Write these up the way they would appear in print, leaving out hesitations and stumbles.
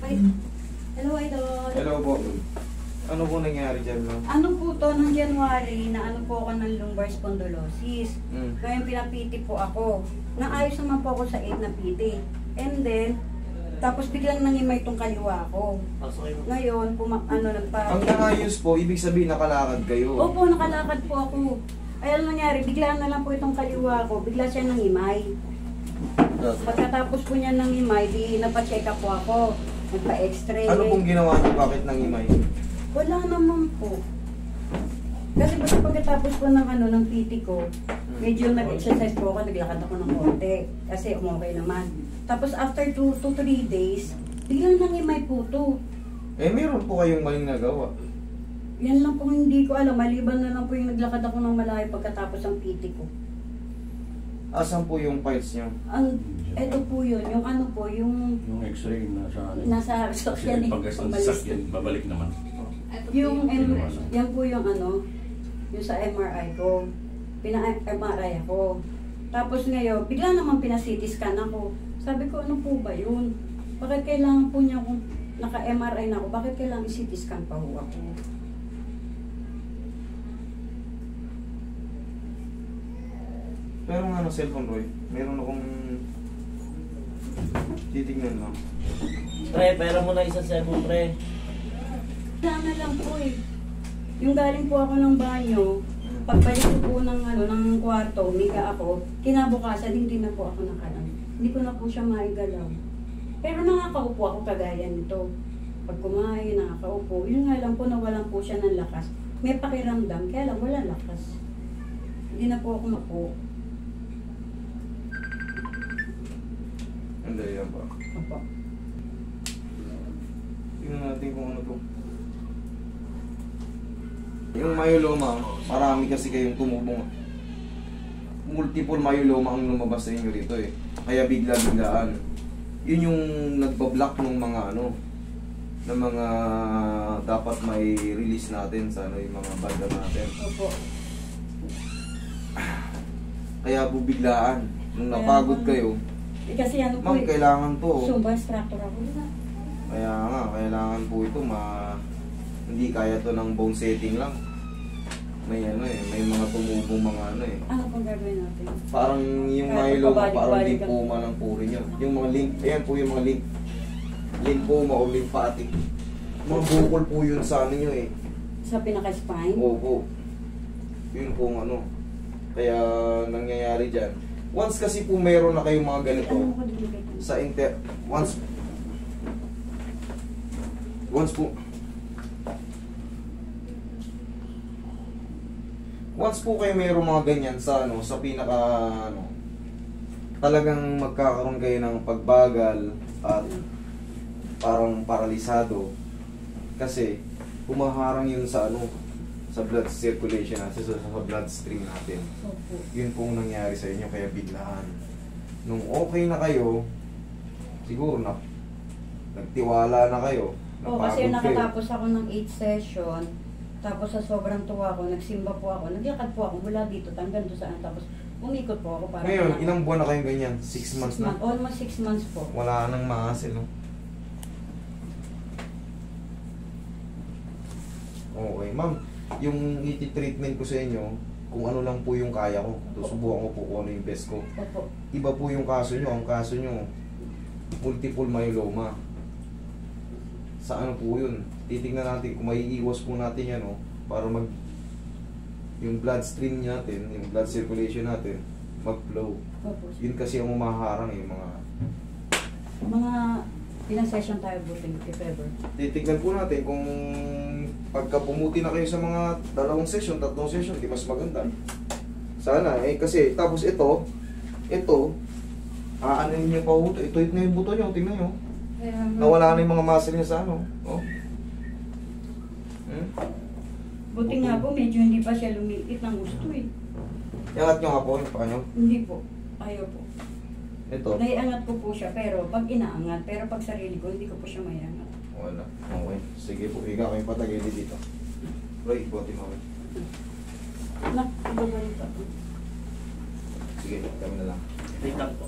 Ay, hello, Idol. Hello po. Ano po nangyari dyan, no? Ano po to, ng January, na ano po ako ng lumbar spondylosis. Ngayon pinapiti po ako. Naayos naman po ako sa 8 na piti. And then, tapos biglang nangimay itong kaliwa ko. Ngayon, Ang naayos po, ibig sabihin nakalakad kayo. Opo, nakalakad po ako. Ay, ano nangyari, bigla na lang po itong kaliwa ko, bigla siya nangimay. Pagkatapos po niya nangimay, di napacheck up po ako. Nagpa-x-ray. Ano pong ginawa niyo? Bakit nangimay? Wala naman po. Kasi basta pagkatapos po ng PT ko, medyo nag-exercise po ako, naglakad ako ng konti. Kasi umokay naman. Tapos after 2 to 3 days, biglang nangimay po to. Eh, meron po kayong maling nagawa. Yan lang po hindi ko alam. Maliban na lang po yung naglakad ako ng malayo pagkatapos ng PT ko. Asan po yung files niyo? Eto po yun, yung ano po, yung x-ray nasa sakyan eh. Pag sakyan, babalik naman. Yung, yan po yung yung sa MRI ko. Pina-MRI ako. Tapos ngayon, bigla naman pina-CT scan ako. Sabi ko, ano po ba yun? Bakit kailangan po niya kung naka-MRI na ako, bakit kailangan i-CT scan pa ho ako? Pero nga ng cellphone, Roy, meron akong titignan lang. Pre, pero mo na isang cellphone, pre. Sana lang po eh. Yung galing po ako ng banyo, pagbalik ko po ng kwarto, umiga ako, kinabukasan hindi na po ako nakalang. Hindi ko na po siya maigalaw. Pero nakakaupo ako kagaya nito. Pag kumain, nakakaupo. Yun nga lang po, nawalan po siya ng lakas. May pakiramdam, kaya lang wala lakas. Hindi na po ako mapo. Hindi, yan pa. Opo. Tingnan natin kung ano to. Yung myeloma, marami kasi kayong tumubong. Multiple myeloma ang lumabas sa inyo rito eh. Kaya bigla-biglaan. Yun yung nagbablock ng mga ng mga dapat may release natin sa yung mga banda natin. Opo. Kaya bubiglaan. Nung napagod kayo, Kasi ano po ma'am, kailangan to. Zumba instructor ako. Kaya nga, kailangan po ito hindi kaya to ng bone setting lang. May may mga tumubong mga Ano pong gagawin natin? Parang yung myeloma, parang lymphoma lang po rin yun. Yung mga ayan po yung mga lymphoma o lymphatic. Mga bukol po yun sa nyo eh. Sa pinaka-spine? Opo. Yun po Kaya nangyayari dyan. Once kasi po meron na kayong mga ganito, once po kayo meron mga ganyan sa pinaka talagang magkakaroon kayo ng pagbagal at parang paralisado kasi humaharang yun sa sa blood circulation natin, sa bloodstream natin. Yun pong nangyari sa inyo, kaya biglaan. Nung okay na kayo, siguro nagtiwala na kayo. Kasi nakatapos ako ng 8 session, tapos sa sobrang tuwa ko, nagsimba po ako, naglakad po ako mula dito, hanggang doon saan, tapos umikot po ako. Ngayon, ilang buwan na kayong ganyan? 6 months na? Almost 6 months po. Wala nang muscle, no? Okay, ma'am. Yung iti-treatment ko sa inyo, kung ano lang po yung kaya ko. Susubukan ko po kung ano yung best ko. Opo. Iba po yung kaso nyo. Ang kaso nyo, multiple myeloma. Sa ano po yun? Titignan natin kung maiiwas po natin yan, para yung bloodstream natin, yung blood circulation natin, mag-flow. Opo. Yun kasi ang umaharang yung mga ilang session tayo buting, if ever? Titignan po natin kung pagka pumuti na kayo sa mga 2 session, 3 session, di mas maganda. Sana kasi tapos ito, aanin niyo pa buto. Ito na yung buto niyo, tingnan niyo. Nawala na yung mga muscle niya sa Buti nga po, medyo hindi pa siya lumiit ng gusto eh. Iangat niyo nga po, yung paa niyo. Hindi po, ayaw po. Ito. Naiangat ko po siya, pero pag inaangat, pero pag sarili ko, hindi ko po siya maiangat. Wala. Okay. Sige po, higa kayong patagili dito. Roy, buti mo. Babalik ako. Sige, kami na lang. Wait lang po.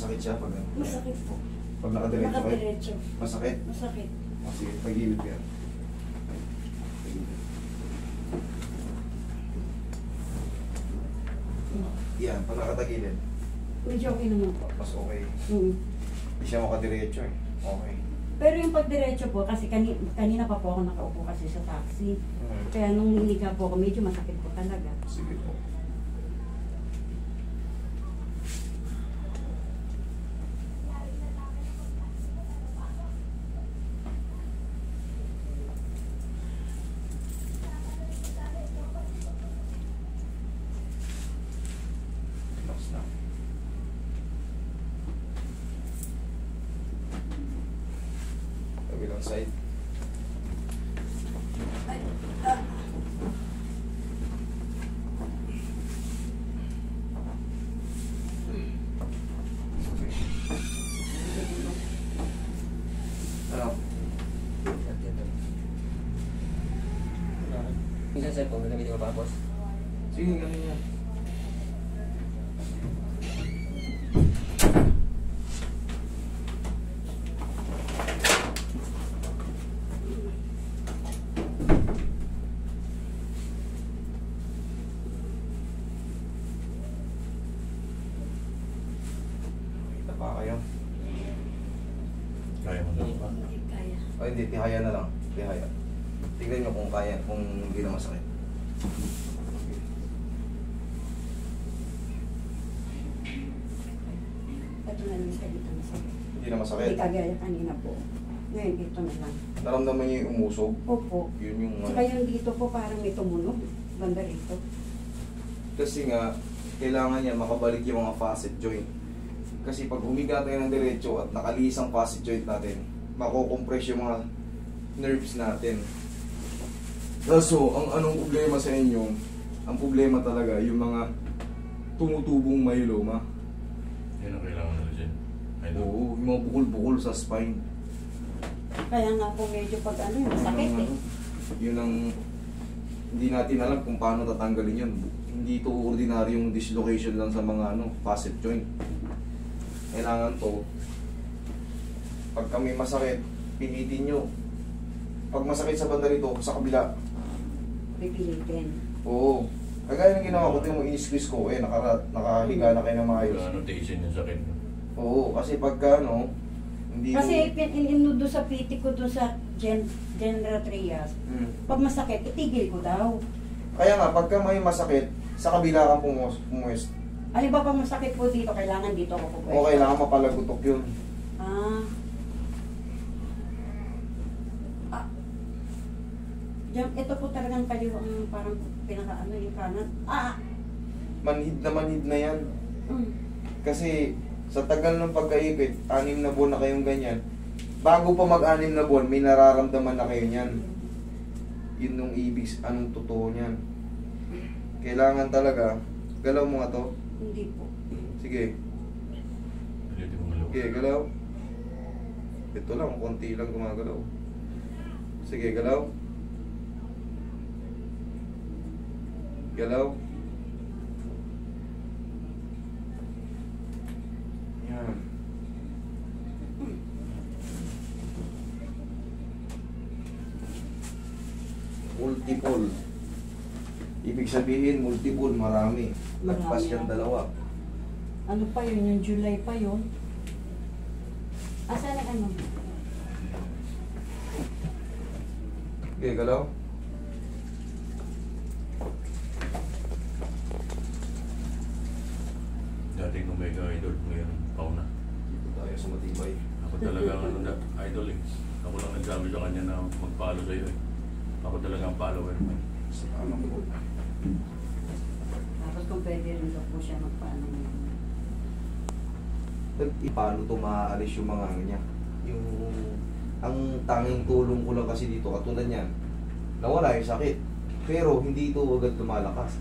Masakit siya pag ano? Masakit po. Pag nakadiretso kayo? Nakadiretso. Masakit? Masakit. O sige, pagilid ka. Yan, pag nakatagilid, Medyo okay naman po. mas okay. Mm. Hindi siya makadiretso eh. Okay. Pero yung pagdiretso po, kasi kanina pa po ako nakaupo kasi sa taxi. Kaya nung hiniga po ako, medyo masakit po talaga. Sige po. Relax na. Kabilang side. Ano? Minsan sir, kung nagamitin ko pa boss. Sige, ganun yan. Kita pa kayo? Kaya mo na ba? Hindi kaya. O hindi, tihaya na lang. Tihaya. Tignan nyo kung kaya, kung hindi na masakit. Ito na lang sa dito masakit. Hindi na Hindi masakit. kagaya kanina po. Ngayon, ito na lang. Naramdaman nyo yung umusog. Opo. Yun yung Saka yung dito po parang may tumunog. Banda rito. Kasi nga, kailangan niya makabalik yung mga facet joint. Kasi pag humiga tayo ng diretso at nakalis ang facet joint natin, makukompress yung mga nerves natin. Kaso, ang anong problema sa inyo, ang problema talaga, yung mga tumutubong myeloma. Yan ang kailangan nila dyan. Idol. Oo, yung mga bukol-bukol sa spine. Kaya nga po medyo pag ano yun, sakit eh. Yun ang hindi natin alam kung paano tatanggalin yun. Hindi ito ordinaryong dislocation lang sa mga facet joint. Kailangan to, pag kami masakit, pinitin nyo. Pag masakit sa banda rito, sa kabila, Pipilitin. oo. Kagaya ng ginawa ko, ito yung in-squeeze ko, nakahiga na kayo ng maayos. Wala notation yung sakit. Oo, kasi pagka hindi Kasi inudo sa piti ko doon sa General Trias. Pag masakit, itigil ko daw. Kaya nga, pagka may masakit, sa kabila kang pumuwes. Halimbawa pag masakit po dito, kailangan dito ako pupwesto. O kailangan mapalagutok yun. Ah. Ito po talagang kaliwang parang pinaka-ano yung kanan. Manhid na yan. Mm. Kasi sa tagal ng pagkaipit, 6 na buwan na kayong ganyan. Bago pa mag-6 na buwan, may nararamdaman na kayo niyan. Yun nung ibig, anong totoo niyan. Kailangan talaga, galaw mo nga to. Hindi po. Sige, Pwede mo malaw. sige, galaw. Ito lang, konti lang gumagalaw. Sige, galaw. Galaw. Yan. Multiple. Ibig sabihin, multiple, marami. Lagpas Marami, yung dalawa. Ano pa yun? Yung July pa yun? Asa na ano? Okay, galaw. Dati kung may idol, ngayon pauna. Dito tayo sa matibay. Ako talaga idol eh. Ako lang nagsabi sa kanya na mag-follow sa'yo eh. Ako talaga ang follower mo. Sa alam ko. Tapos kung pwede rin daw po siya magpaano ngayon. Paano ito maaalis yung mga ano niya? Yung ang tanging tulong ko lang kasi dito, katulad niyan, nawala yung sakit. Pero hindi ito agad lumalakas.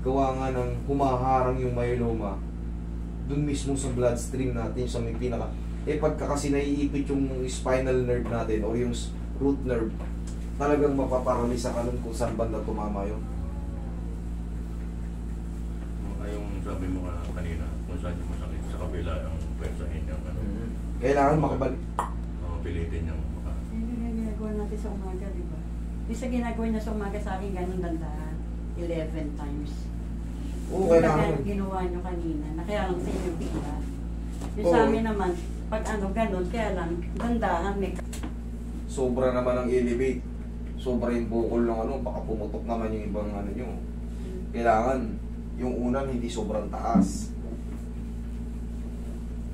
Gawa nga ng humaharang yung myeloma dun mismo sa bloodstream natin, sa may pinaka. Pagka kasi naiipit yung spinal nerve natin o yung root nerve, talagang mapaparalisa ka nun kung saan banda tumama yun. Yung sabi mo kanina, kung saan yung masakit sa kabila, ang pwersahin yung ano. Kailangan makabalik. Pilitin yung Yun yung ginagawa natin sa umaga, di ba? Yung sa ginagawa niya sa umaga sa akin, ganun dandahan. 11 times. Oo, Yung kailangan. ginawa niyo kanina, na kaya lang sa inyo bigla. Yung Oo. sa amin naman, pag ano, ganun, kaya lang, dandahan, may Sobra naman ang elevate. Sobra yung bukol ng ano, baka pumutok naman yung ibang ano nyo. Kailangan, yung unan hindi sobrang taas.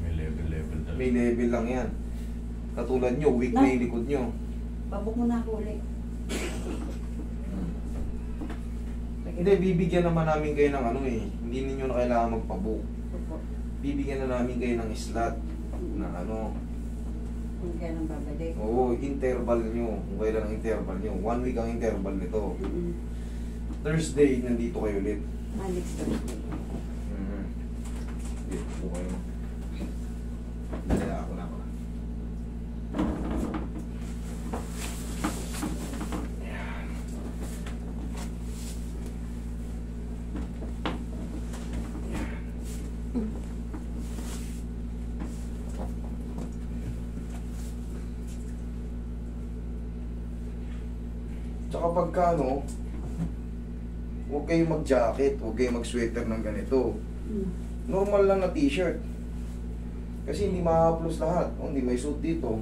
may level talaga. May level lang yan. Katulad nyo, weak na yung likod nyo. pabok mo na ako ulit. Hindi, bibigyan naman namin kayo ng ano eh. Hindi ninyo na kailangan magpabook. Opo. Bibigyan na namin kayo ng slot na ano. Kung kaya nang babalik. Oo, interval nyo. Kung kailan ang interval nyo. 1 week ang interval nito. Thursday, nandito kayo ulit. Next Thursday. Hindi, po kayo. Dala ako na ako. Ayan. Tsaka pagka ano, huwag kayong mag-jacket, huwag kayong mag-sweater ng ganito. Normal lang na t-shirt. Kasi hindi ma-haplos lahat. O, hindi may suit dito.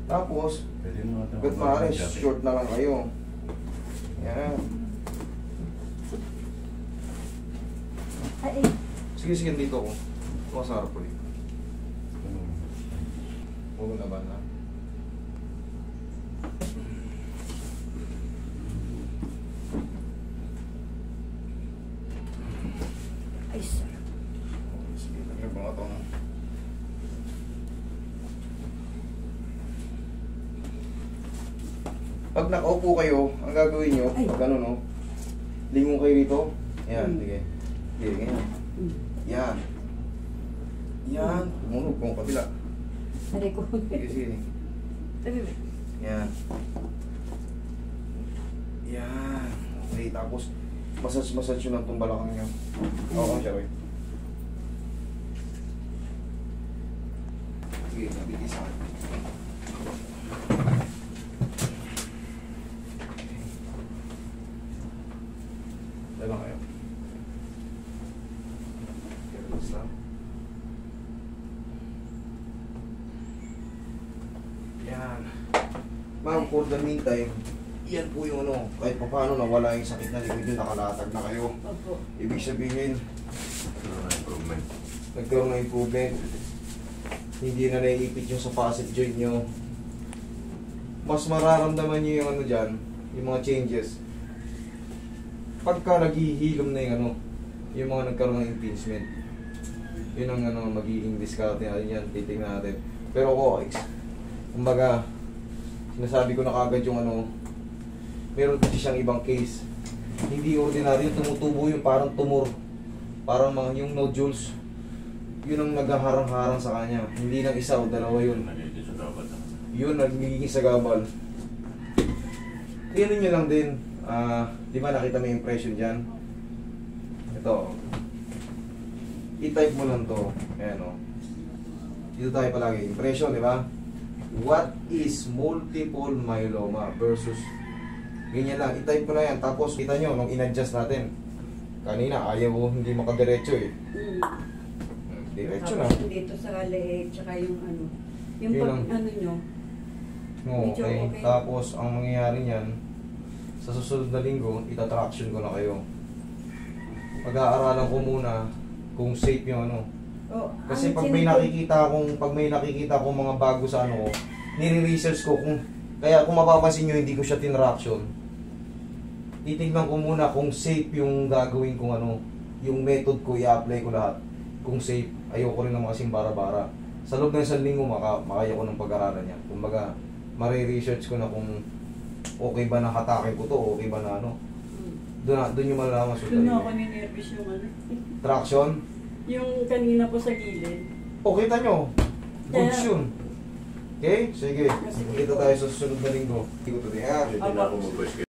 Tapos, Pwede mo natin good maaari, short na lang kayo. Yan. Ay, Sige, sige, dito ako. Masarap ulit. Huwag na ba na? ay, sir. Sige, lagyan ko nga itong... Pag nakaupo kayo, ang gagawin nyo, Ay. pag ano no, lingon kayo dito. Yan, Mm. sige. Sige, ganyan. Mm. Yan. Yan. Tumunog kung kabila. Aray ko. Sige, sige. Yan. Yan. Okay, tapos massage yun ang itong balakang nyo. Oo, siya rin. Sige, nabigis ako. Dala kayo. Careless lang. Yan. Ma'am, for the meantime, yan po yung ano, kahit pa paano nawala yung sakit na likod nyo, nakalatag na kayo. Opo. Ibig sabihin, improvement. nagkaroon ng improvement. Hindi na naiipit yung sa facet joint nyo. Mas mararamdaman nyo yung ano dyan, yung mga changes. Pagka naghihilom na yung ano, yung mga nagkaroon ng impingement. Yun ang ano, magiging discount natin yan, titignan natin. Pero ako, kumbaga, sinasabi ko na kagad yung ano, meron kasi siyang ibang case. Hindi ordinary, tumutubo yung parang tumor. Parang mga yung nodules. Yun ang naghaharang-harang sa kanya. Hindi lang isa o dalawa yun. Nandito sa dapat. Yun, nagiging sagabal. Kaya nyo lang din, di ba nakita mo yung impression dyan? Ito. I-type mo lang to. Ayan o. Dito tayo palagi. Impression, di ba? What is multiple myeloma versus ganyan lang. I-type mo na yan. Tapos kita nyo, nung in-adjust natin. Kanina, ayaw ko hindi makadiretso eh. Diretso na. Tapos dito sa leeg, tsaka yung ano. Yung Yun pag lang. ano nyo. Okay. Medyo okay. Tapos, ang mangyayari niyan, sa susunod na linggo, itatraction ko na kayo. Pag-aaralan ko muna kung safe yung ano. Oh, Kasi ang pag may nakikita akong mga bago sa ano ko, nire-research ko kung, kaya kung mapapansin nyo, hindi ko siya tinraction. Titignan ko muna kung safe yung gagawin kong ano, yung method ko, i-apply ko lahat. Kung safe, ayoko rin naman kasing bara-bara. Sa loob ng isang linggo, makaya ko ng pag-aralan niya. Kumbaga, mare-research ko na kung okay ba nakatake ko to, okay ba na ano. Doon yung malalaman sa Doon na ako ninervous yung ano. traction. Yung kanina po sa gilid. O, kita nyo. Goods Kaya- yun. Okay? Sige. Kita tayo sa susunod na linggo. Hindi ko to din. Pwede na ako mag-voice